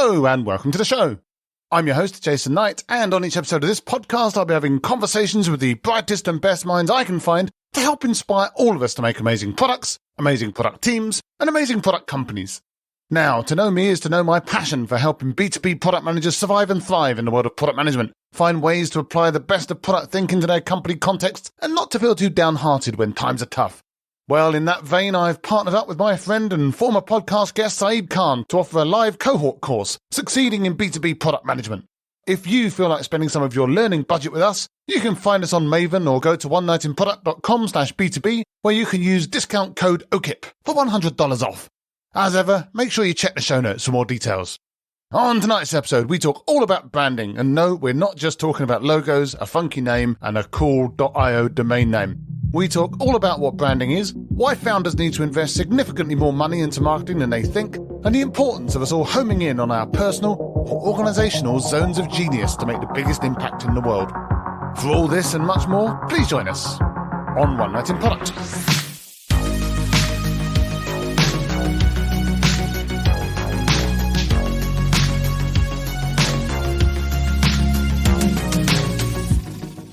Hello and welcome to the show. I'm your host, Jason Knight, and on each episode of this podcast, I'll be having conversations with the brightest and best minds I can find to help inspire all of us to make amazing products, amazing product teams, and amazing product companies. Now, to know me is to know my passion for helping B2B product managers survive and thrive in the world of product management, find ways to apply the best of product thinking to their company contexts, and not to feel too downhearted when times are tough. Well, in that vein, I've partnered up with my friend and former podcast guest Saeed Khan to offer a live cohort course, Succeeding in B2B Product Management. If you feel like spending some of your learning budget with us, you can find us on Maven or go to onenightinproduct.com/B2B, where you can use discount code OKIP for $100 off. As ever, make sure you check the show notes for more details. On tonight's episode, we talk all about branding, and no, we're not just talking about logos, a funky name, and a cool .io domain name. We talk all about what branding is, why founders need to invest significantly more money into marketing than they think, and the importance of us all homing in on our personal or organisational zones of genius to make the biggest impact in the world. For all this and much more, please join us on One Night in Product.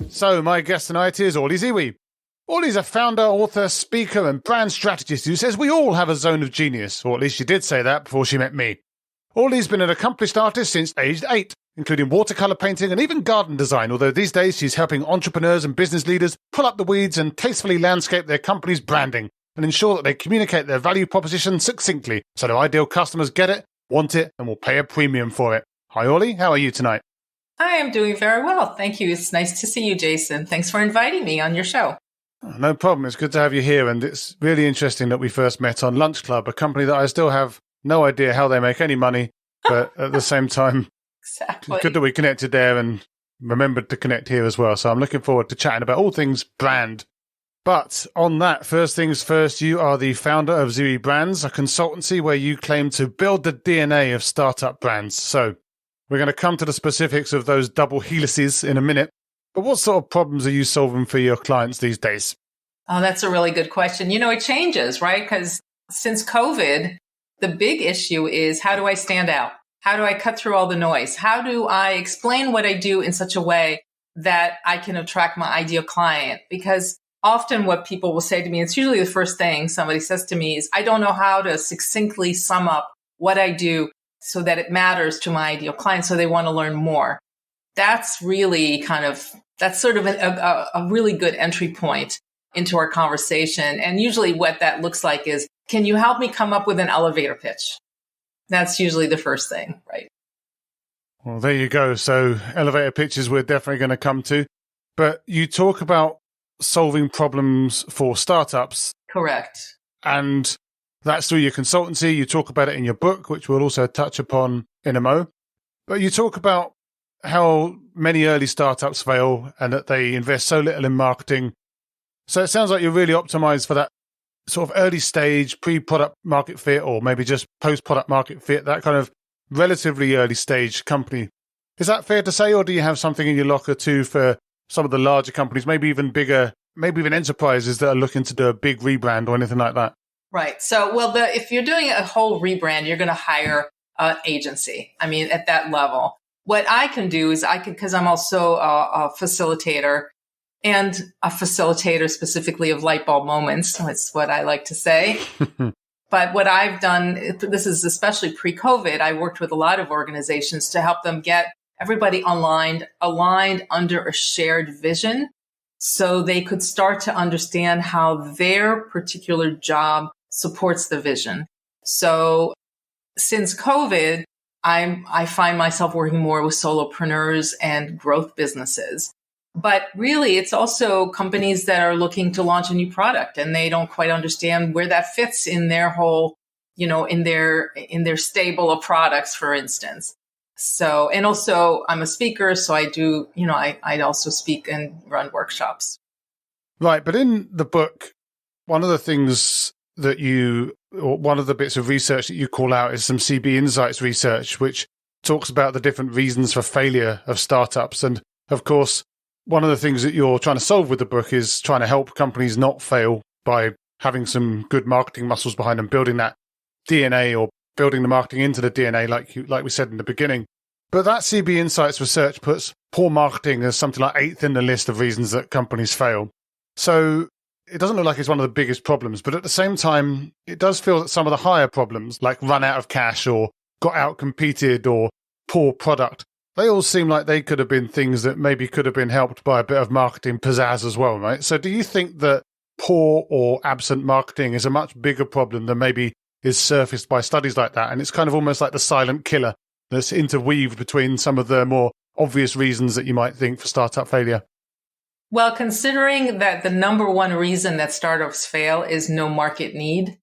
So, my guest tonight is Orly Zeewy. Orly's a founder, author, speaker, and brand strategist who says we all have a zone of genius, or at least she did say that before she met me. Orly's been an accomplished artist since aged 8, including watercolour painting and even garden design, although these days she's helping entrepreneurs and business leaders pull up the weeds and tastefully landscape their company's branding and ensure that they communicate their value proposition succinctly so their ideal customers get it, want it, and will pay a premium for it. Hi Orly, how are you tonight? I am doing very well. Thank you. It's nice to see you, Jason. Thanks for inviting me on your show. No problem. It's good to have you here. And it's really interesting that we first met on Lunch Club, a company that I still have no idea how they make any money. But at the same time, Exactly. Good that we connected there and remembered to connect here as well. So I'm looking forward to chatting about all things brand. But on that, first things first, you are the founder of Zeewy Brands, a consultancy where you claim to build the DNA of startup brands. So we're going to come to the specifics of those double helices in a minute. But what sort of problems are you solving for your clients these days? Oh, that's a really good question. You know, it changes, right? Because since COVID, the big issue is how do I stand out? How do I cut through all the noise? How do I explain what I do in such a way that I can attract my ideal client? Because often what people will say to me, it's usually the first thing somebody says to me is, I don't know how to succinctly sum up what I do so that it matters to my ideal client, so they want to learn more. That's really that's sort of a really good entry point into our conversation. And usually what that looks like is, can you help me come up with an elevator pitch? That's usually the first thing, right? Well, there you go. So elevator pitches we're definitely going to come to. But you talk about solving problems for startups. Correct. And that's through your consultancy. You talk about it in your book, which we'll also touch upon in a mo. But you talk about how many early startups fail and that they invest so little in marketing. So it sounds like you're really optimized for that sort of early stage, pre-product market fit, or maybe just post-product market fit, that kind of relatively early stage company. Is that fair to say, or do you have something in your locker too for some of the larger companies, maybe even bigger, maybe even enterprises that are looking to do a big rebrand or anything like that? Right. So, if you're doing a whole rebrand, you're going to hire an agency. I mean, at that level. What I can do is because I'm also a facilitator, and a facilitator specifically of light bulb moments. That's what I like to say. But what I've done, this is especially pre-COVID, I worked with a lot of organizations to help them get everybody aligned under a shared vision so they could start to understand how their particular job supports the vision. So since COVID, I find myself working more with solopreneurs and growth businesses. But really, it's also companies that are looking to launch a new product and they don't quite understand where that fits in their whole, in their stable of products, for instance. So, and also I'm a speaker, so I do, I also speak and run workshops. Right. But in the book, one of the things that or one of the bits of research that you call out is some CB Insights research, which talks about the different reasons for failure of startups. And of course, one of the things that you're trying to solve with the book is trying to help companies not fail by having some good marketing muscles behind them, building that DNA or building the marketing into the DNA, like we said in the beginning. But that CB Insights research puts poor marketing as something like 8th in the list of reasons that companies fail. So it doesn't look like it's one of the biggest problems, but at the same time, it does feel that some of the higher problems, like run out of cash or got out-competed or poor product, they all seem like they could have been things that maybe could have been helped by a bit of marketing pizzazz as well, right? So do you think that poor or absent marketing is a much bigger problem than maybe is surfaced by studies like that? And it's kind of almost like the silent killer that's interweaved between some of the more obvious reasons that you might think for startup failure. Well, considering that the number one reason that startups fail is no market need,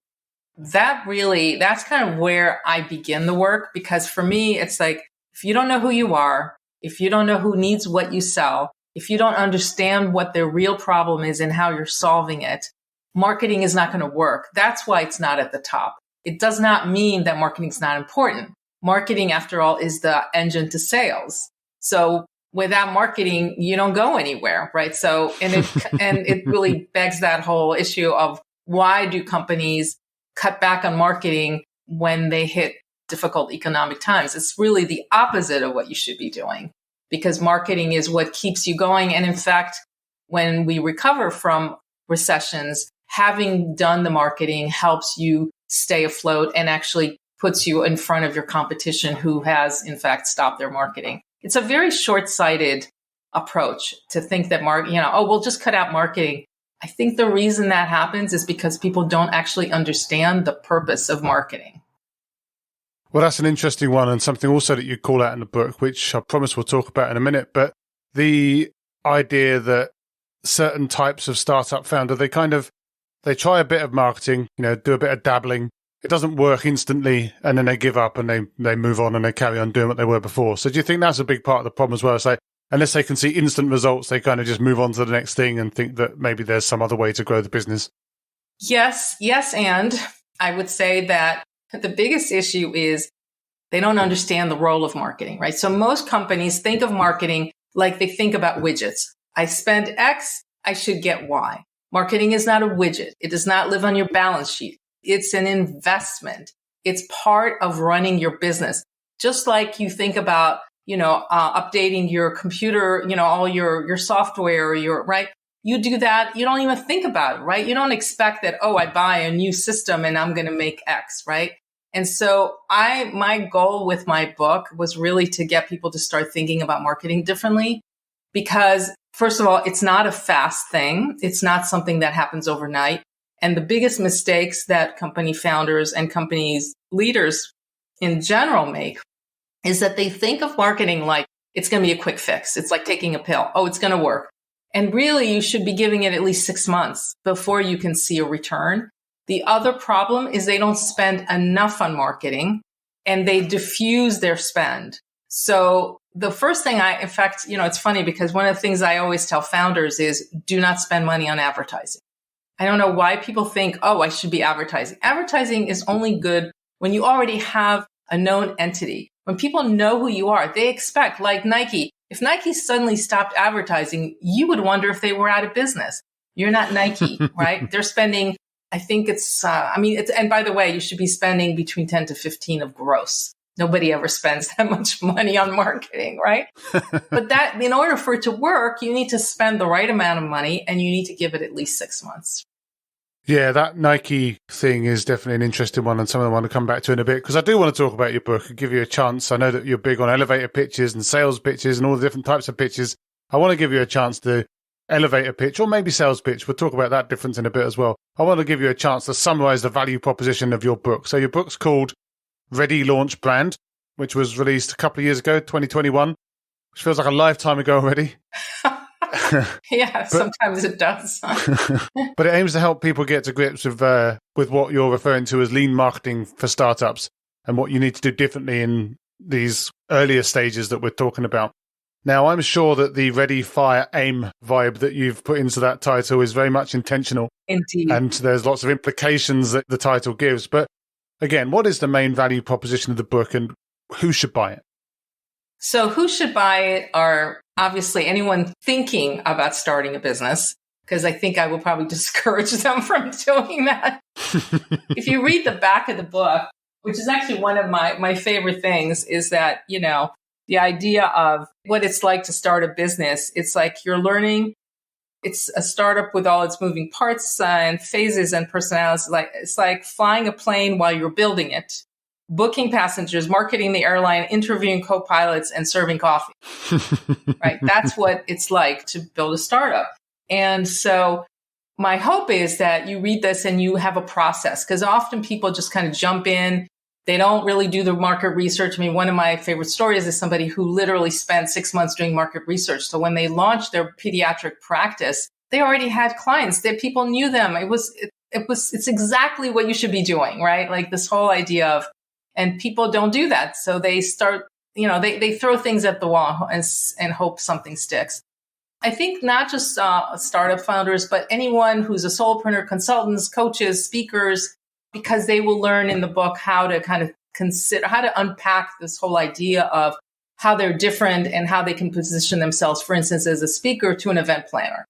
that's kind of where I begin the work. Because for me, it's like, if you don't know who you are, if you don't know who needs what you sell, if you don't understand what the real problem is and how you're solving it, marketing is not going to work. That's why it's not at the top. It does not mean that marketing is not important. Marketing, after all, is the engine to sales. So without marketing, you don't go anywhere, right? So, and it really begs that whole issue of why do companies cut back on marketing when they hit difficult economic times? It's really the opposite of what you should be doing, because marketing is what keeps you going. And in fact, when we recover from recessions, having done the marketing helps you stay afloat and actually puts you in front of your competition who has, in fact, stopped their marketing. It's a very short-sighted approach to think that, we'll just cut out marketing. I think the reason that happens is because people don't actually understand the purpose of marketing. Well, that's an interesting one, and something also that you call out in the book, which I promise we'll talk about in a minute. But the idea that certain types of startup founder, they try a bit of marketing, do a bit of dabbling. It doesn't work instantly, and then they give up and they move on and they carry on doing what they were before. So do you think that's a big part of the problem as well? It's like, unless they can see instant results, they kind of just move on to the next thing and think that maybe there's some other way to grow the business. Yes. And I would say that the biggest issue is they don't understand the role of marketing, right? So most companies think of marketing like they think about widgets. I spend X, I should get Y. Marketing is not a widget. It does not live on your balance sheet. It's an investment. It's part of running your business. Just like you think about, updating your computer, all your software, right? You do that. You don't even think about it, right? You don't expect that, I buy a new system and I'm going to make X, right? And so my goal with my book was really to get people to start thinking about marketing differently, because first of all, it's not a fast thing. It's not something that happens overnight. And the biggest mistakes that company founders and companies leaders in general make is that they think of marketing like it's going to be a quick fix. It's like taking a pill. Oh, it's going to work. And really, you should be giving it at least 6 months before you can see a return. The other problem is they don't spend enough on marketing and they diffuse their spend. So the first thing it's funny because one of the things I always tell founders is do not spend money on advertising. I don't know why people think, I should be advertising. Advertising is only good when you already have a known entity. When people know who you are, they expect, like Nike. If Nike suddenly stopped advertising, you would wonder if they were out of business. You're not Nike, right? They're spending, I think and by the way, you should be spending between 10 to 15 of gross. Nobody ever spends that much money on marketing, right? But that, in order for it to work, you need to spend the right amount of money and you need to give it at least 6 months. Yeah, that Nike thing is definitely an interesting one and something I want to come back to in a bit, because I do want to talk about your book and give you a chance. I know that you're big on elevator pitches and sales pitches and all the different types of pitches. I want to give you a chance to elevator pitch or maybe sales pitch. We'll talk about that difference in a bit as well. I want to give you a chance to summarize the value proposition of your book. So your book's called Ready, Launch, Brand, which was released a couple of years ago, 2021, which feels like a lifetime ago already. Yeah, sometimes it does. But it aims to help people get to grips with what you're referring to as lean marketing for startups and what you need to do differently in these earlier stages that we're talking about. Now, I'm sure that the ready, fire, aim vibe that you've put into that title is very much intentional. Indeed. And there's lots of implications that the title gives. But again, what is the main value proposition of the book and who should buy it? So who should buy it are obviously anyone thinking about starting a business, because I think I will probably discourage them from doing that. If you read the back of the book, which is actually one of my favorite things, is that, the idea of what it's like to start a business. It's like you're learning. It's a startup with all its moving parts and phases and personalities. It's like flying a plane while you're building it, booking passengers, marketing the airline, interviewing co-pilots, and serving coffee. Right? That's what it's like to build a startup. And so my hope is that you read this and you have a process, because often people just kind of jump in. They don't really do the market research. I mean, one of my favorite stories is somebody who literally spent 6 months doing market research. So when they launched their pediatric practice, they already had clients. That people knew them. It's exactly what you should be doing, right? Like this whole idea of, and people don't do that. So they start, they throw things at the wall and hope something sticks. I think not just startup founders, but anyone who's a solopreneur, consultants, coaches, speakers, because they will learn in the book how to kind of consider, how to unpack this whole idea of how they're different and how they can position themselves, for instance, as a speaker to an event planner,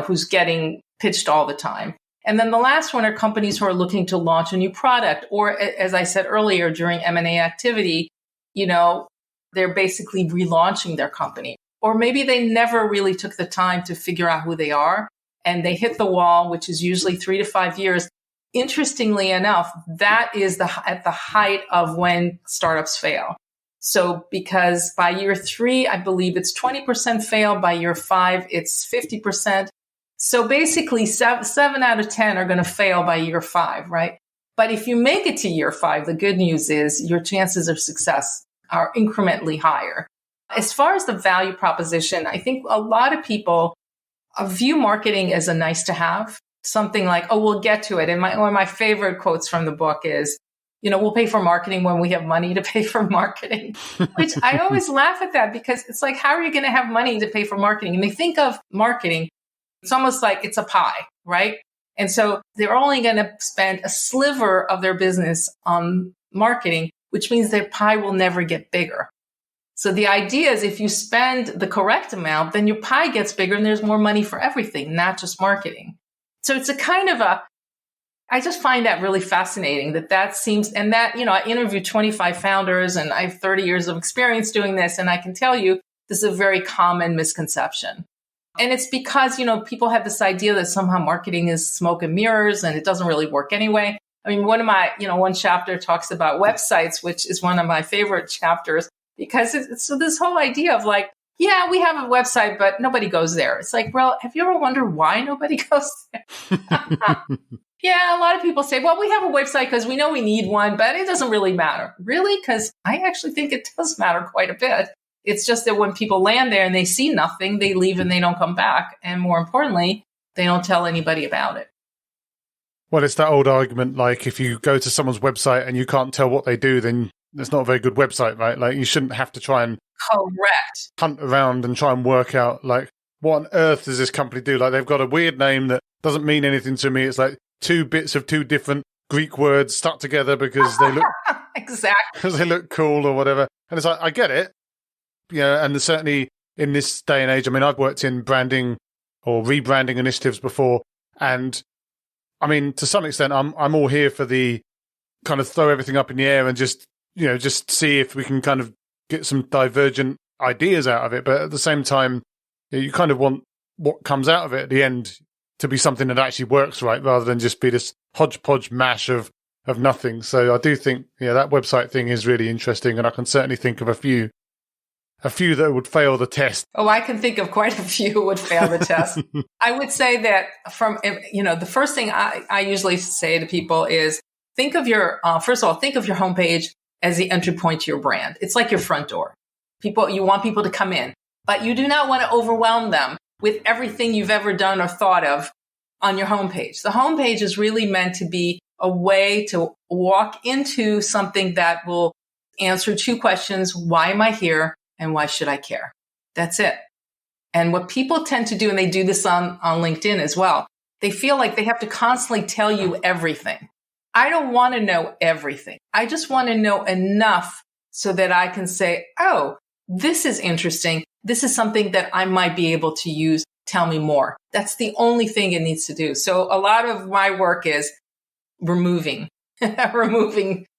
who's getting pitched all the time. And then the last one are companies who are looking to launch a new product, or as I said earlier, during M&A activity, they're basically relaunching their company. Or maybe they never really took the time to figure out who they are, and they hit the wall, which is usually 3 to 5 years. Interestingly enough, that is at the height of when startups fail. So because by year 3, I believe it's 20% fail. By year 5, it's 50%. So basically 7 out of 10 are going to fail by year 5, right? But if you make it to year 5, the good news is your chances of success are incrementally higher. As far as the value proposition, I think a lot of people view marketing as a nice to have, something like, oh, we'll get to it. And one of my favorite quotes from the book is, we'll pay for marketing when we have money to pay for marketing, which I always laugh at that, because it's like, how are you going to have money to pay for marketing? And they think of marketing, it's almost like it's a pie, right? And so they're only going to spend a sliver of their business on marketing, which means their pie will never get bigger. So the idea is if you spend the correct amount, then your pie gets bigger and there's more money for everything, not just marketing. So it's a kind of I just find that really fascinating that seems, and that, I interviewed 25 founders and I have 30 years of experience doing this. And I can tell you, this is a very common misconception. And it's because, people have this idea that somehow marketing is smoke and mirrors and it doesn't really work anyway. I mean, one chapter talks about websites, which is one of my favorite chapters, because so this whole idea of like, yeah, we have a website, but nobody goes there. It's like, well, have you ever wondered why nobody goes there? Yeah, a lot of people say, well, we have a website because we know we need one, but it doesn't really matter. Really? Because I actually think it does matter quite a bit. It's just that when people land there and they see nothing, they leave and they don't come back. And more importantly, they don't tell anybody about it. Well, it's that old argument, like if you go to someone's website and you can't tell what they do, then it's not a very good website, right? Like you shouldn't have to try and correct hunt around and try and work out like, what on earth does this company do? Like they've got a weird name that doesn't mean anything to me. It's like 2 bits of 2 different Greek words stuck together because they look exactly because they look cool or whatever. And it's like, I get it. And certainly in this day and age, I mean, I've worked in branding or rebranding initiatives before. And I mean, to some extent, I'm all here for the kind of throw everything up in the air and just see if we can kind of get some divergent ideas out of it. But at the same time, you kind of want what comes out of it at the end to be something that actually works, right? Rather than just be this hodgepodge mash of nothing. So I do think, that website thing is really interesting. And I can certainly think of a few that would fail the test. Oh, I can think of quite a few who would fail the test. I would say that the first thing I usually say to people is think of your homepage as the entry point to your brand. It's like your front door. You want people to come in, but you do not want to overwhelm them with everything you've ever done or thought of on your homepage. The homepage is really meant to be a way to walk into something that will answer 2 questions. Why am I here? And why should I care? That's it. And what people tend to do, and they do this on LinkedIn as well, they feel like they have to constantly tell you everything. I don't want to know everything. I just want to know enough so that I can say, oh, this is interesting. This is something that I might be able to use. Tell me more. That's the only thing it needs to do. So a lot of my work is removing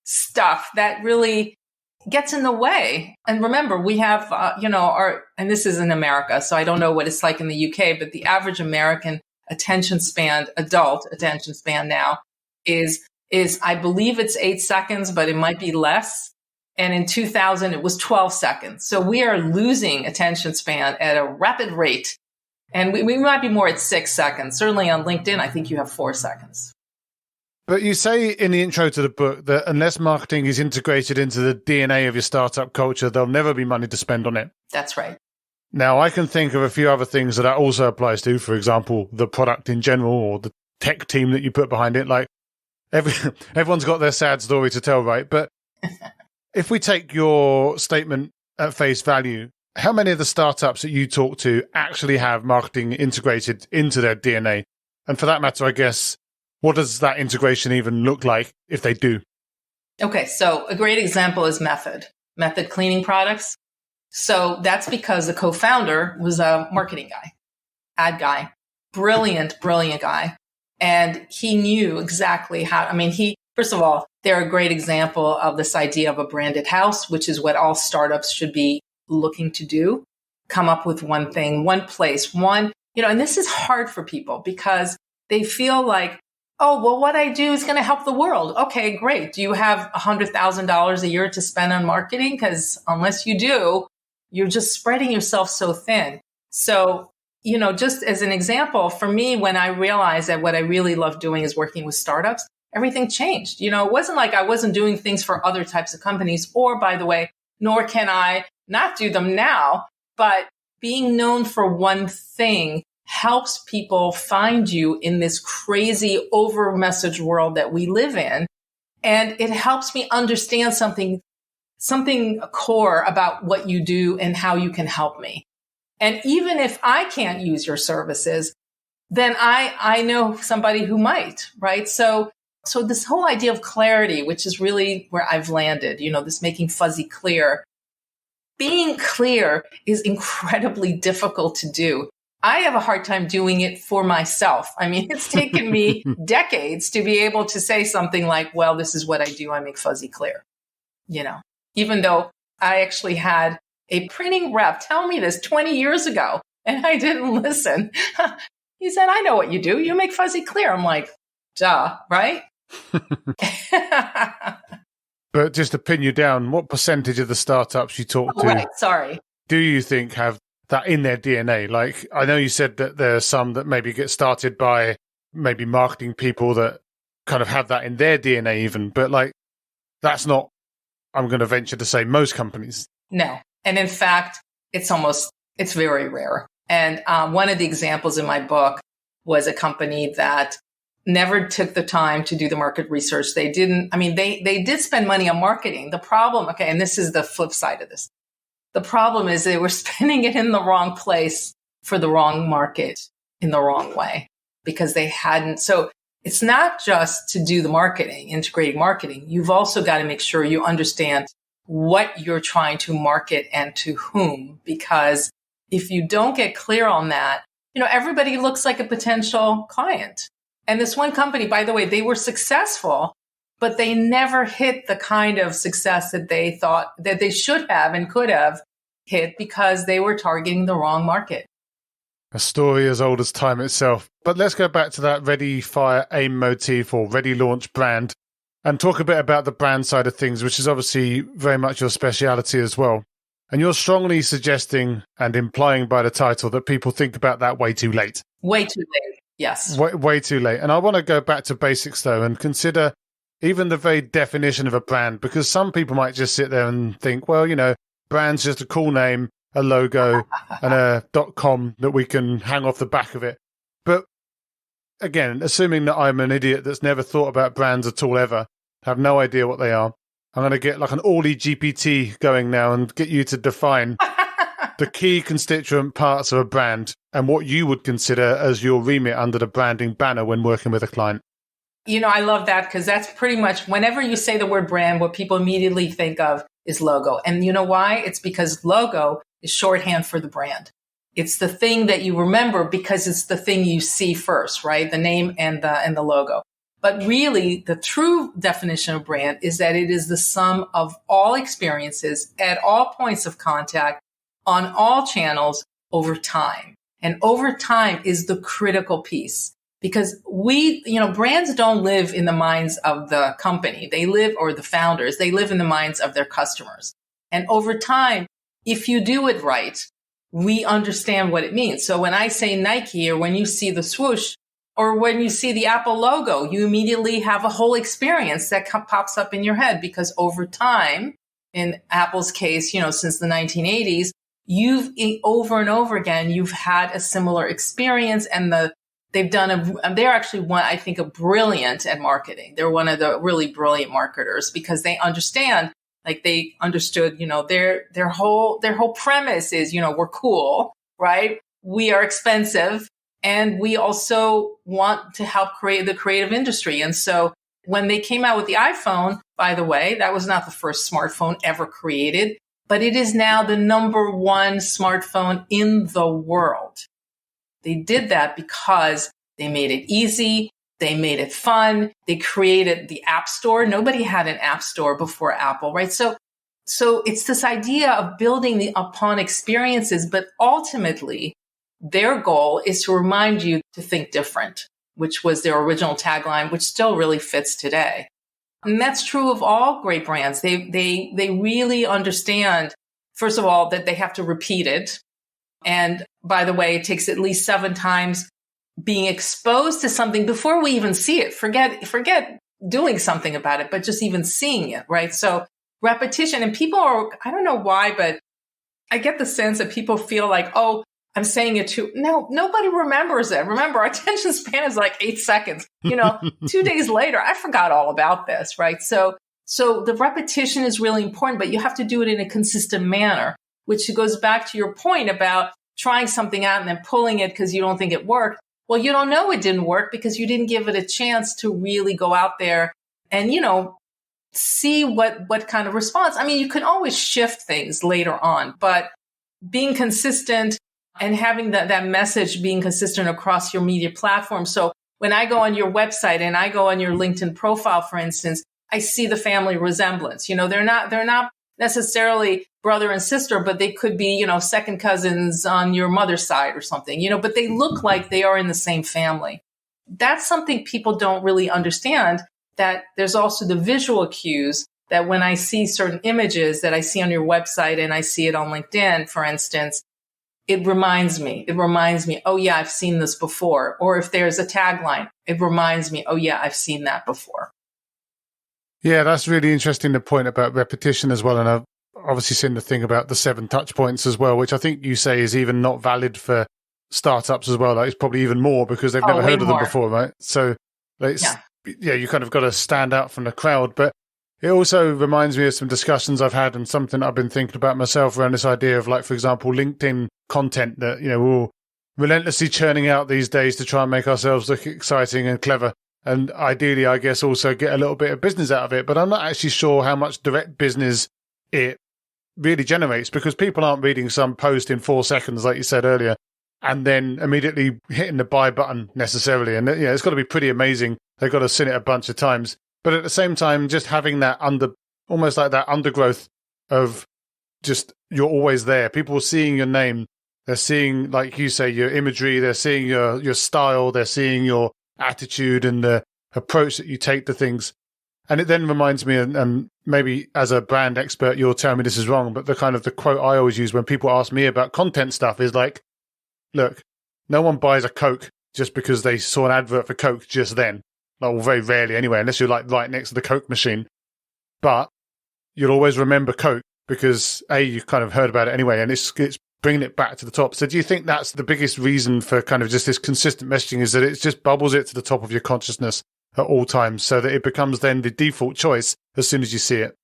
stuff that really gets in the way. And remember, we have, and this is in America, so I don't know what it's like in the UK, but the average American adult attention span now is I believe it's 8 seconds, but it might be less. And in 2000, it was 12 seconds. So we are losing attention span at a rapid rate. And we might be more at 6 seconds. Certainly on LinkedIn, I think you have 4 seconds. But you say in the intro to the book that unless marketing is integrated into the DNA of your startup culture, there'll never be money to spend on it. That's right. Now, I can think of a few other things that also applies to, for example, the product in general or the tech team that you put behind it. Like everyone's got their sad story to tell, right? But if we take your statement at face value, how many of the startups that you talk to actually have marketing integrated into their DNA? And for that matter, I guess, what does that integration even look like if they do? Okay, so a great example is Method cleaning products. So that's because the co-founder was a marketing guy, ad guy, brilliant guy. And he knew exactly first of all, they're a great example of this idea of a branded house, which is what all startups should be looking to do. Come up with one thing, one place, and this is hard for people because they feel like, oh, well, what I do is going to help the world. Okay, great. Do you have $100,000 a year to spend on marketing? Because unless you do, you're just spreading yourself so thin. So, just as an example, for me, when I realized that what I really love doing is working with startups, everything changed. It wasn't like I wasn't doing things for other types of companies, or by the way, nor can I not do them now, but being known for one thing helps people find you in this crazy over message world that we live in. And it helps me understand something core about what you do and how you can help me. And even if I can't use your services, then I know somebody who might, right? So this whole idea of clarity, which is really where I've landed, this making fuzzy clear. Being clear is incredibly difficult to do. I have a hard time doing it for myself. It's taken me decades to be able to say something like, well, this is what I do. I make fuzzy clear, even though I actually had a printing rep tell me this 20 years ago and I didn't listen. He said, I know what you do. You make fuzzy clear. I'm like, duh, right? But just to pin you down, what percentage of the startups you talk to, right, sorry, do you think have that in their DNA? Like, I know you said that there are some that maybe get started by maybe marketing people that kind of have that in their DNA even, but like, that's not, I'm going to venture to say, most companies. No. And in fact, it's very rare. And one of the examples in my book was a company that never took the time to do the market research. They didn't, they did spend money on marketing. The problem, and this is the flip side of this. The problem is they were spending it in the wrong place for the wrong market in the wrong way because they hadn't. So it's not just to do the marketing, integrating marketing. You've also got to make sure you understand what you're trying to market and to whom, because if you don't get clear on that, everybody looks like a potential client. And this one company, by the way, they were successful, but they never hit the kind of success that they thought that they should have and could have hit because they were targeting the wrong market. A story as old as time itself. But let's go back to that ready, fire, aim motif or ready launch brand and talk a bit about the brand side of things, which is obviously very much your speciality as well. And you're strongly suggesting and implying by the title that people think about that way too late. Way too late, yes. Way too late. And I want to go back to basics, though, and consider even the very definition of a brand, because some people might just sit there and think, well, brand's just a cool name, a logo, and a .com that we can hang off the back of it. But again, assuming that I'm an idiot that's never thought about brands at all ever, have no idea what they are, I'm going to get like an Orly GPT going now and get you to define the key constituent parts of a brand and what you would consider as your remit under the branding banner when working with a client. I love that because that's pretty much whenever you say the word brand, what people immediately think of is logo. And you know why? It's because logo is shorthand for the brand. It's the thing that you remember because it's the thing you see first, right? The name and the logo. But really, the true definition of brand is that it is the sum of all experiences at all points of contact on all channels over time. And over time is the critical piece, because brands don't live in the minds of the company. They live, or the founders, they live in the minds of their customers. And over time, if you do it right, we understand what it means. So when I say Nike, or when you see the swoosh, or when you see the Apple logo, you immediately have a whole experience that pops up in your head, because over time, in Apple's case, since the 1980s, you've over and over again, you've had a similar experience, and they're actually I think, brilliant at marketing. They're one of the really brilliant marketers, because they understand, they understood, their whole premise is, we're cool, right? We are expensive, and we also want to help create the creative industry. And so when they came out with the iPhone, by the way, that was not the first smartphone ever created, but it is now the number one smartphone in the world. They did that because they made it easy. They made it fun. They created the App Store. Nobody had an App Store before Apple, right? So it's this idea of building upon experiences, but ultimately their goal is to remind you to think different, which was their original tagline, which still really fits today. And that's true of all great brands. They really understand, first of all, that they have to repeat it. And by the way, it takes at least 7 times being exposed to something before we even see it. Forget doing something about it, but just even seeing it, right? So repetition, and people I don't know why, but I get the sense that people feel like, oh, I'm saying it too. No, nobody remembers it. Remember, our attention span is 8 seconds. 2 days later, I forgot all about this, right? So the repetition is really important, but you have to do it in a consistent manner, which goes back to your point about trying something out and then pulling it because you don't think it worked. Well, you don't know it didn't work because you didn't give it a chance to really go out there and, see what kind of response. I mean, you can always shift things later on, but being consistent and having that message being consistent across your media platform. So when I go on your website and I go on your LinkedIn profile, for instance, I see the family resemblance. They're not necessarily brother and sister, but they could be, second cousins on your mother's side or something, but they look like they are in the same family. That's something people don't really understand, that there's also the visual cues that when I see certain images that I see on your website and I see it on LinkedIn, for instance, it reminds me, oh yeah, I've seen this before. Or if there's a tagline, it reminds me, oh yeah, I've seen that before. Yeah, that's really interesting, the point about repetition as well. And I've obviously seen the thing about the 7 touch points as well, which I think you say is even not valid for startups as well. It's probably even more because they've never heard of them before, right? So you kind of got to stand out from the crowd. But it also reminds me of some discussions I've had and something I've been thinking about myself around this idea of, for example, LinkedIn content that, we're all relentlessly churning out these days to try and make ourselves look exciting and clever. And ideally, I guess, also get a little bit of business out of it. But I'm not actually sure how much direct business it really generates, because people aren't reading some post in 4 seconds, like you said earlier, and then immediately hitting the buy button necessarily. And it's got to be pretty amazing. They've got to seen it a bunch of times. But at the same time, just having that almost like that undergrowth of just, you're always there. People seeing your name. They're seeing, like you say, your imagery. They're seeing your style. They're seeing your attitude and the approach that you take to things. And it then reminds me, and maybe as a brand expert, you'll tell me this is wrong, but the quote I always use when people ask me about content stuff is look, no one buys a Coke just because they saw an advert for Coke just then. Well, very rarely anyway, unless you're right next to the Coke machine. But you'll always remember Coke because you kind of heard about it anyway, and it's bringing it back to the top. So do you think that's the biggest reason for kind of just this consistent messaging, is that it just bubbles it to the top of your consciousness at all times so that it becomes then the default choice as soon as you see it?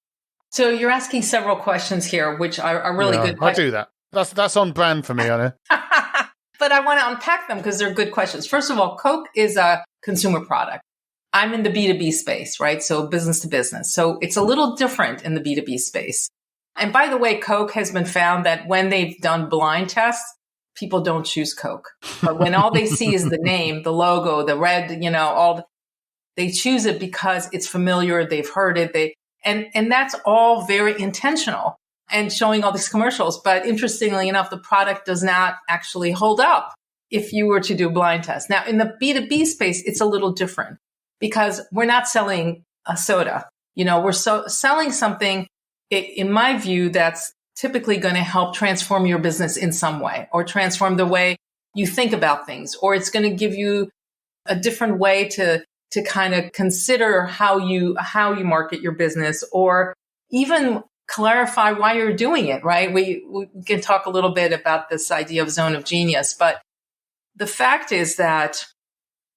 So you're asking several questions here, which are really good questions. I do that. That's on brand for me, I know. But I want to unpack them because they're good questions. First of all, Coke is a consumer product. I'm in the B2B space, right? So business to business. So it's a little different in the B2B space. And by the way, Coke has been found that when they've done blind tests, people don't choose Coke. But when all they see is the name, the logo, the red, They choose it because it's familiar. They've heard it. And that's all very intentional and showing all these commercials. But interestingly enough, the product does not actually hold up if you were to do a blind test. Now, in the B2B space, it's a little different because we're not selling a soda. We're selling something, in my view, that's typically going to help transform your business in some way or transform the way you think about things, or it's going to give you a different way to kind of consider how you market your business, or even clarify why you're doing it, right? We can talk a little bit about this idea of zone of genius, but the fact is that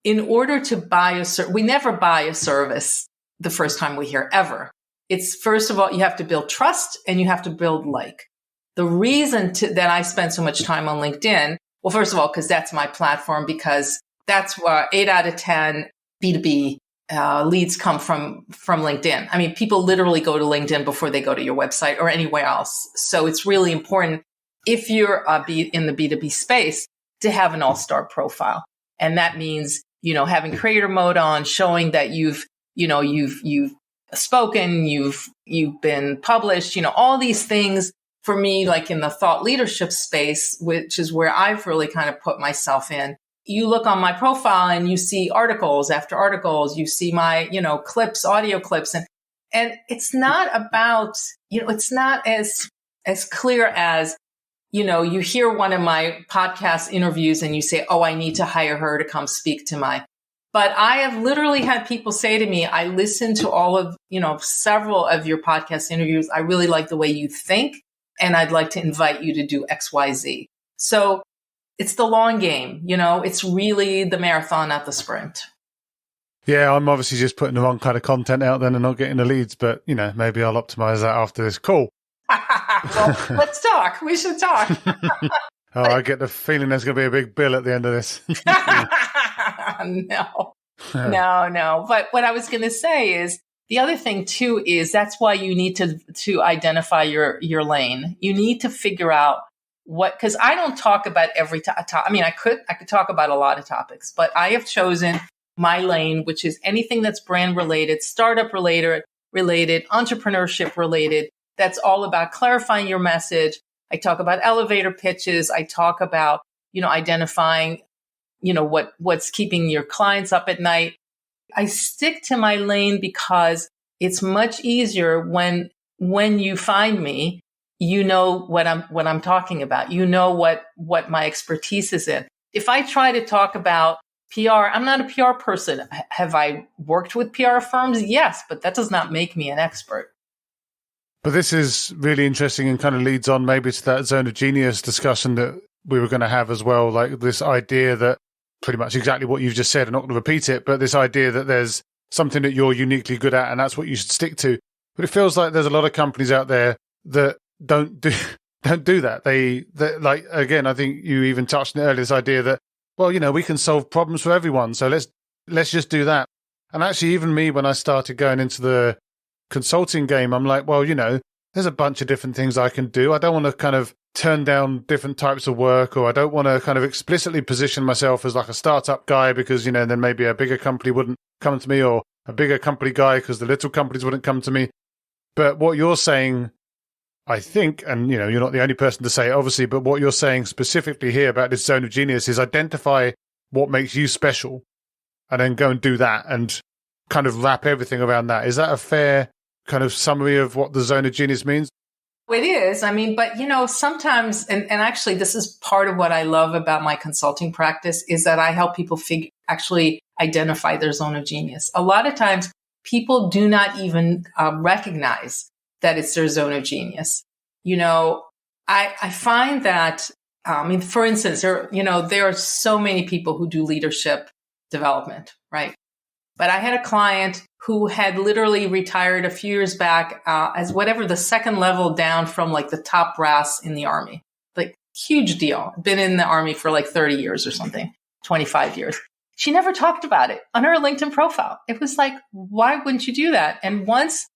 in order to buy we never buy a service the first time we hear, ever. It's, first of all, you have to build trust and you have to build like. The reason that I spend so much time on LinkedIn, well, first of all, because that's my platform, because that's where 8 out of 10 B2B leads come from LinkedIn. I mean, people literally go to LinkedIn before they go to your website or anywhere else. So it's really important, if you're in the B2B space, to have an all-star profile. And that means, having creator mode on, showing that you've spoken, you've been published, all these things. For me, like in the thought leadership space, which is where I've really kind of put myself in, you look on my profile and you see articles after articles, you see my, clips, audio clips. And it's not about, it's not as clear as, you hear one of my podcast interviews and you say, oh, I need to hire her to come speak to my. But I have literally had people say to me, I listened to all of, several of your podcast interviews. I really like the way you think, and I'd like to invite you to do X, Y, Z. So it's the long game, it's really the marathon, not the sprint. Yeah, I'm obviously just putting the wrong kind of content out then and not getting the leads, but, maybe I'll optimize that after this call. Well, let's talk. We should talk. I get the feeling there's going to be a big bill at the end of this. No. But what I was going to say is, the other thing too is that's why you need to identify your lane. You need to figure out because I don't talk about every topic. I mean, I could talk about a lot of topics, but I have chosen my lane, which is anything that's brand related, startup related, entrepreneurship related. That's all about clarifying your message. I talk about elevator pitches. I talk about, identifying, what's keeping your clients up at night. I stick to my lane because it's much easier when you find me, what I'm talking about. What my expertise is in. If I try to talk about PR, I'm not a PR person. Have I worked with PR firms? Yes, but that does not make me an expert. But this is really interesting and kind of leads on maybe to that zone of genius discussion that we were going to have as well. Like this idea that pretty much exactly what you've just said, I'm not going to repeat it, but this idea that there's something that you're uniquely good at and that's what you should stick to. But it feels like there's a lot of companies out there that don't do that. They like, again, I think you even touched on it earlier, this idea that, well, we can solve problems for everyone. So let's just do that. And actually, even me, when I started going into the consulting game, I'm like, well, there's a bunch of different things I can do. I don't want to kind of turn down different types of work, or I don't want to kind of explicitly position myself as like a startup guy because, then maybe a bigger company wouldn't come to me, or a bigger company guy because the little companies wouldn't come to me. But what you're saying, I think, and, you're not the only person to say it, obviously, but what you're saying specifically here about this zone of genius is identify what makes you special and then go and do that and kind of wrap everything around that. Is that a fair kind of summary of what the zone of genius means? It is. I mean, but, sometimes, and actually this is part of what I love about my consulting practice is that I help people actually identify their zone of genius. A lot of times people do not even recognize that it's their zone of genius. I find that, for instance, there are so many people who do leadership development, right? But I had a client who had literally retired a few years back as whatever the second level down from like the top brass in the Army. Like huge deal. Been in the Army for like 30 years or something, 25 years. She never talked about it on her LinkedIn profile. It was like, why wouldn't you do that? And once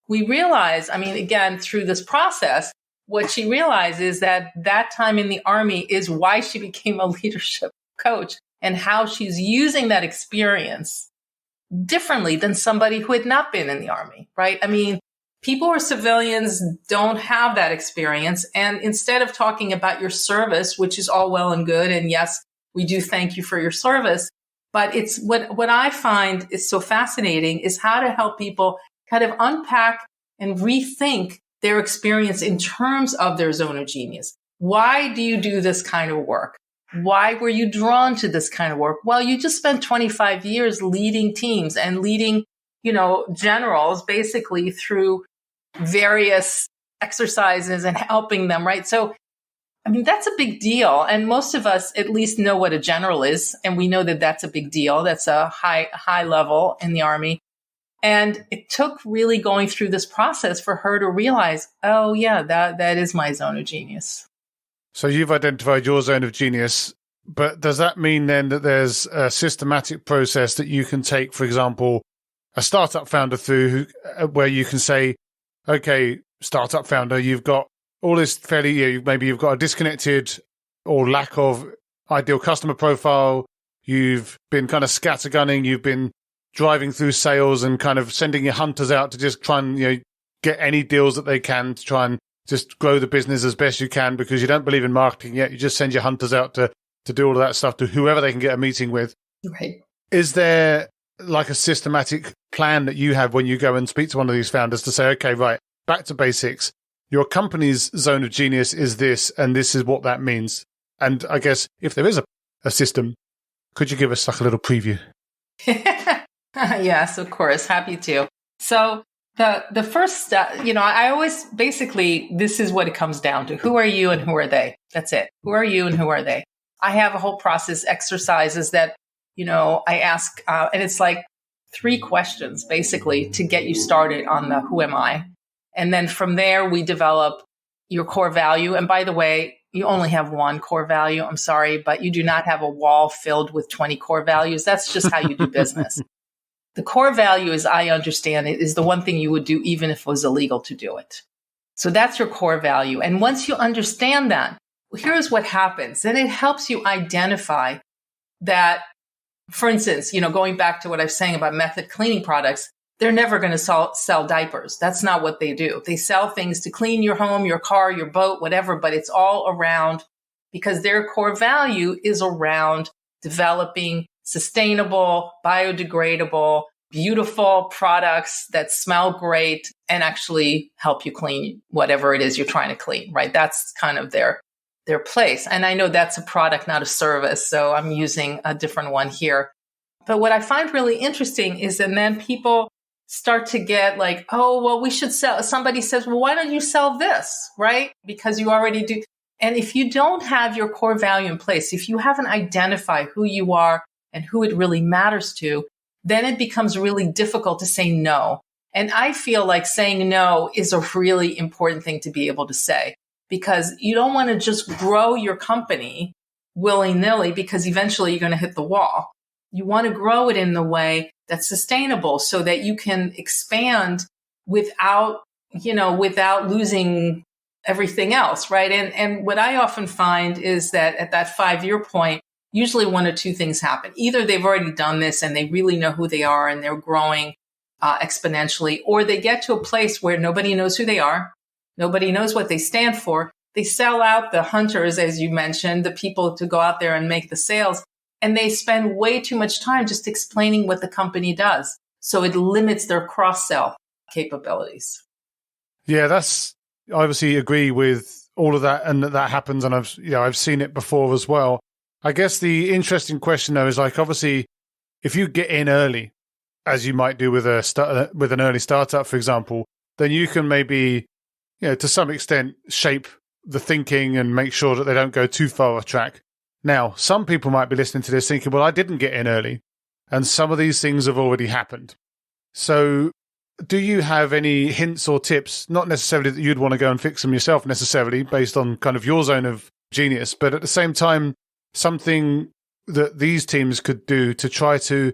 we realized, again, through this process, what she realized is that time in the Army is why she became a leadership coach and how she's using that experience differently than somebody who had not been in the Army, right? I mean, people who are civilians don't have that experience. And instead of talking about your service, which is all well and good, and yes, we do thank you for your service, but it's what I find is so fascinating is how to help people kind of unpack and rethink their experience in terms of their zone of genius. Why do you do this kind of work? Why were you drawn to this kind of work? Well, you just spent 25 years leading teams and leading, generals basically through various exercises and helping them, right? So, I mean, that's a big deal. And most of us at least know what a general is. And we know that that's a big deal. That's a high level in the Army. And it took really going through this process for her to realize, oh yeah, that is my zone of genius. So you've identified your zone of genius, but does that mean then that there's a systematic process that you can take, for example, a startup founder through where you can say, okay, startup founder, you've got all this maybe you've got a disconnected or lack of ideal customer profile. You've been kind of scattergunning. You've been driving through sales and kind of sending your hunters out to just try and, get any deals that they can to try and just grow the business as best you can because you don't believe in marketing yet. You just send your hunters out to do all of that stuff to whoever they can get a meeting with. Right. Is there like a systematic plan that you have when you go and speak to one of these founders to say, okay, right, back to basics. Your company's zone of genius is this, and this is what that means. And I guess if there is a system, could you give us like a little preview? Yes, of course. Happy to. So the first step, I always basically, this is what it comes down to. Who are you and who are they? That's it. Who are you and who are they? I have a whole process exercises that, I ask, and it's like 3 questions basically to get you started on the who am I? And then from there, we develop your core value. And by the way, you only have one core value. I'm sorry, but you do not have a wall filled with 20 core values. That's just how you do business. The core value, as I understand it, is the one thing you would do even if it was illegal to do it. So that's your core value. And once you understand that, here's what happens. Then it helps you identify that, for instance, going back to what I was saying about method cleaning products, they're never going to sell diapers. That's not what they do. They sell things to clean your home, your car, your boat, whatever, but it's all around because their core value is around developing sustainable, biodegradable, beautiful products that smell great and actually help you clean whatever it is you're trying to clean, right? That's kind of their place. And I know that's a product, not a service. So I'm using a different one here. But what I find really interesting is, and then people start to get like, oh, well, we should sell. Somebody says, well, why don't you sell this, right? Because you already do. And if you don't have your core value in place, if you haven't identified who you are and who it really matters to, then it becomes really difficult to say no. And I feel like saying no is a really important thing to be able to say, because you don't want to just grow your company willy-nilly because eventually you're going to hit the wall. You want to grow it in the way that's sustainable so that you can expand without losing everything else, right? And what I often find is that at that 5-year point, usually 1 or 2 things happen. Either they've already done this and they really know who they are and they're growing exponentially, or they get to a place where nobody knows who they are. Nobody knows what they stand for. They sell out the hunters, as you mentioned, the people to go out there and make the sales. And they spend way too much time just explaining what the company does. So it limits their cross-sell capabilities. Yeah, I obviously agree with all of that, and that happens. And I've seen it before as well. I guess the interesting question though is like, obviously, if you get in early, as you might do with an early startup, for example, then you can maybe, to some extent shape the thinking and make sure that they don't go too far off track. Now, some people might be listening to this thinking, well, I didn't get in early, and some of these things have already happened. So do you have any hints or tips, not necessarily that you'd want to go and fix them yourself necessarily based on kind of your zone of genius, but at the same time, something that these teams could do to try to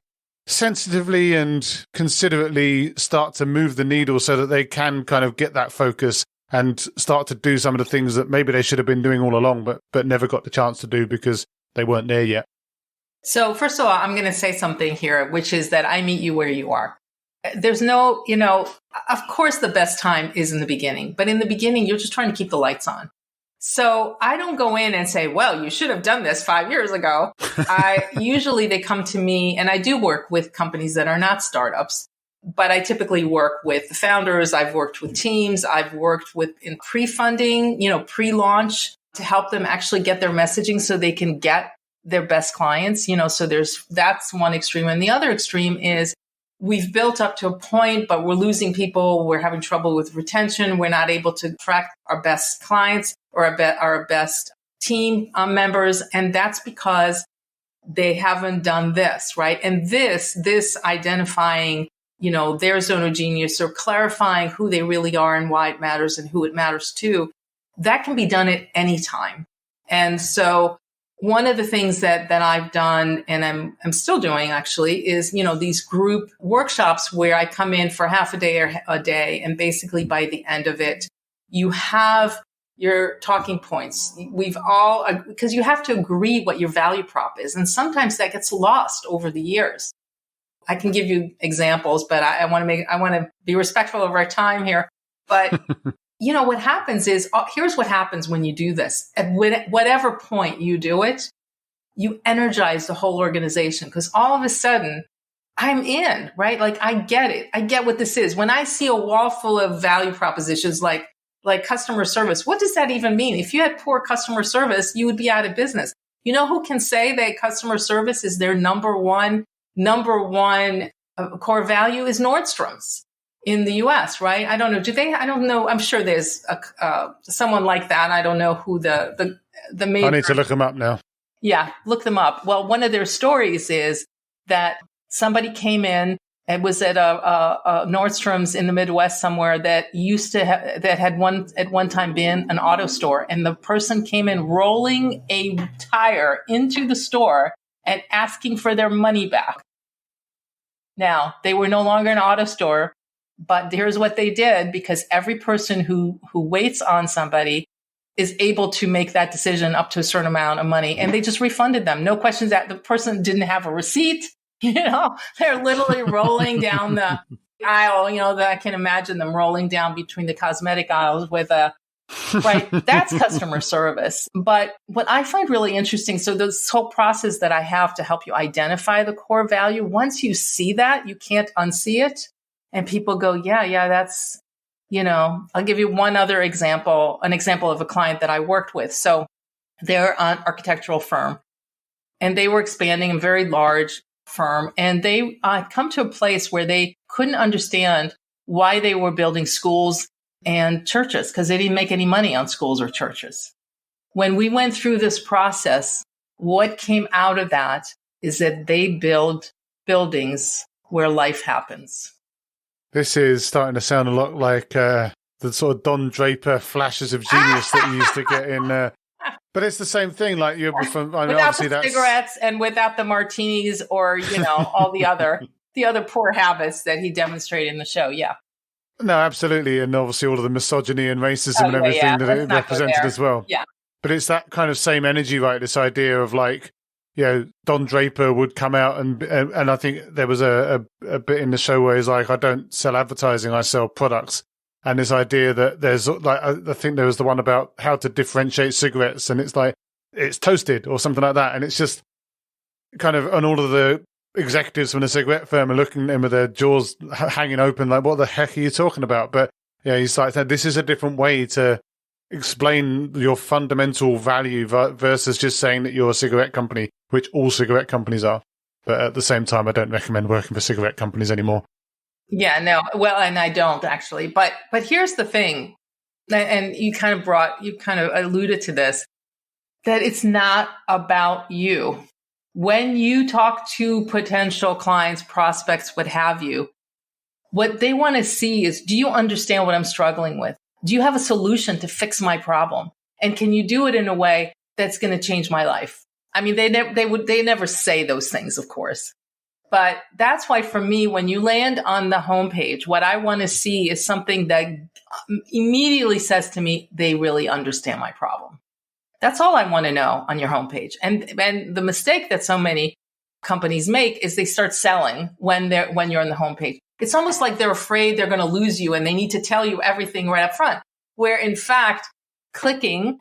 sensitively and considerately start to move the needle so that they can kind of get that focus and start to do some of the things that maybe they should have been doing all along, but never got the chance to do because they weren't there yet? So first of all, I'm going to say something here, which is that I meet you where you are. There's no, of course the best time is in the beginning, but in the beginning, you're just trying to keep the lights on. So I don't go in and say, well, you should have done this 5 years ago. Usually they come to me, and I do work with companies that are not startups, but I typically work with the founders. I've worked with teams. I've worked with in pre-funding, pre-launch to help them actually get their messaging so they can get their best clients, so that's one extreme. And the other extreme is we've built up to a point, but we're losing people. We're having trouble with retention. We're not able to attract our best clients or our best team members. And that's because they haven't done this, right? And this identifying, their zone of genius or clarifying who they really are and why it matters and who it matters to, that can be done at any time. And so one of the things that I've done, and I'm still doing actually, is, these group workshops where I come in for half a day or a day. And basically by the end of it, you have your talking points. Because you have to agree what your value prop is. And sometimes that gets lost over the years. I can give you examples, but I want to be respectful of our time here. But what happens is, here's what happens when you do this. At whatever point you do it, you energize the whole organization because all of a sudden I'm in, right? Like I get it. I get what this is. When I see a wall full of value propositions like customer service, what does that even mean? If you had poor customer service, you would be out of business. You know who can say that customer service is their number one core value is Nordstrom's. In the US, right? I don't know. I don't know. I'm sure there's someone like that. I don't know who the major. I need to look them up now. Yeah, look them up. Well, one of their stories is that somebody came in and was at a Nordstrom's in the Midwest somewhere that had at one time been an auto store, and the person came in rolling a tire into the store and asking for their money back. Now, they were no longer an auto store. But here's what they did, because every person who waits on somebody is able to make that decision up to a certain amount of money. And they just refunded them. No questions that the person didn't have a receipt. They're literally rolling down the aisle, that I can imagine them rolling down between the cosmetic aisles with right. That's customer service. But what I find really interesting, so this whole process that I have to help you identify the core value, once you see that, you can't unsee it. And people go, yeah, that's, I'll give you one other example, an example of a client that I worked with. So they're an architectural firm and they were expanding a very large firm. And they come to a place where they couldn't understand why they were building schools and churches because they didn't make any money on schools or churches. When we went through this process, what came out of that is that they build buildings where life happens. This is starting to sound a lot like the sort of Don Draper flashes of genius that you used to get in. But it's the same thing. Like you're from, I mean, without obviously the cigarettes and without the martinis or all the other poor habits that he demonstrated in the show. Yeah. No, absolutely, and obviously all of the misogyny and racism and everything that it represented as well. Yeah. But it's that kind of same energy, right? This idea of like, Don Draper would come out and I think there was a bit in the show where he's like, I don't sell advertising, I sell products. And this idea that there's like, I think there was the one about how to differentiate cigarettes, and it's like, it's toasted or something like that. And it's just kind of, and all of the executives from the cigarette firm are looking at him with their jaws hanging open, like, what the heck are you talking about? But he's like, this is a different way to explain your fundamental value versus just saying that you're a cigarette company, which all cigarette companies are. But at the same time, I don't recommend working for cigarette companies anymore. Yeah, no. Well, and I don't actually. But here's the thing, and you kind of alluded to this, that it's not about you. When you talk to potential clients, prospects, what have you, what they want to see is, do you understand what I'm struggling with? Do you have a solution to fix my problem? And can you do it in a way that's going to change my life? I mean, they never say those things, of course. But that's why for me, when you land on the homepage, what I want to see is something that immediately says to me, they really understand my problem. That's all I want to know on your homepage. And the mistake that so many companies make is they start selling when you're on the homepage. It's almost like they're afraid they're going to lose you and they need to tell you everything right up front. Where in fact, clicking,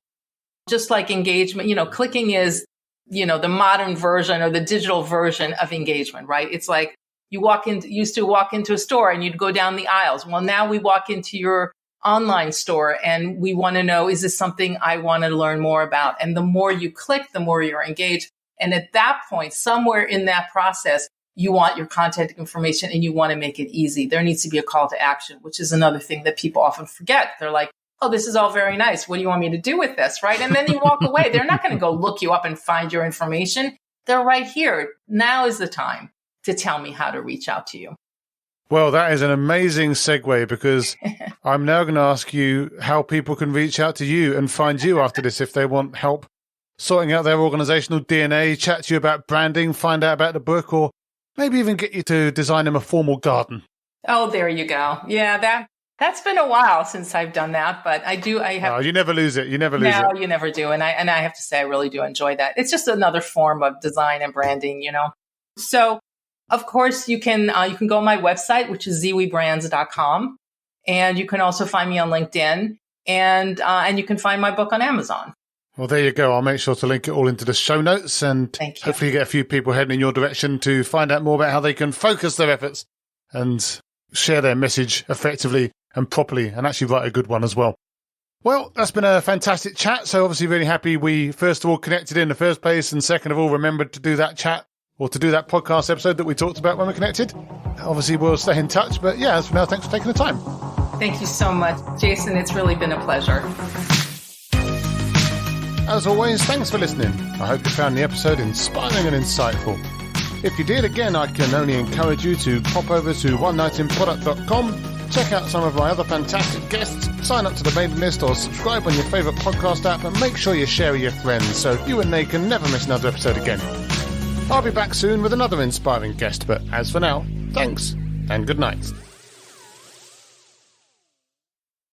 just like engagement, clicking is, the modern version or the digital version of engagement, right? It's like used to walk into a store and you'd go down the aisles. Well, now we walk into your online store and we want to know, is this something I want to learn more about? And the more you click, the more you're engaged. And at that point, somewhere in that process, you want your contact information and you want to make it easy. There needs to be a call to action, which is another thing that people often forget. They're like, oh, this is all very nice. What do you want me to do with this? Right. And then you walk away. They're not going to go look you up and find your information. They're right here. Now is the time to tell me how to reach out to you. Well, that is an amazing segue because I'm now going to ask you how people can reach out to you and find you after this if they want help sorting out their organizational DNA, chat to you about branding, find out about the book, or maybe even get you to design them a formal garden. Oh, there you go. Yeah, that's been a while since I've done that, but I have. Oh, you never lose it. You never lose it. No, you never do. And I have to say, I really do enjoy that. It's just another form of design and branding, So, of course, you can go on my website, which is zeewybrands.com. And you can also find me on LinkedIn and you can find my book on Amazon. Well, there you go. I'll make sure to link it all into the show notes and hopefully get a few people heading in your direction to find out more about how they can focus their efforts and share their message effectively and properly and actually write a good one as well. Well, that's been a fantastic chat. So obviously really happy we first of all connected in the first place and second of all remembered to do that chat or to do that podcast episode that we talked about when we connected. Obviously we'll stay in touch, but yeah, as for now, thanks for taking the time. Thank you so much, Jason. It's really been a pleasure. As always, thanks for listening. I hope you found the episode inspiring and insightful. If you did, again, I can only encourage you to pop over to onenightinproduct.com, check out some of my other fantastic guests, sign up to the mailing list or subscribe on your favourite podcast app and make sure you share with your friends so you and they can never miss another episode again. I'll be back soon with another inspiring guest, but as for now, thanks and good night.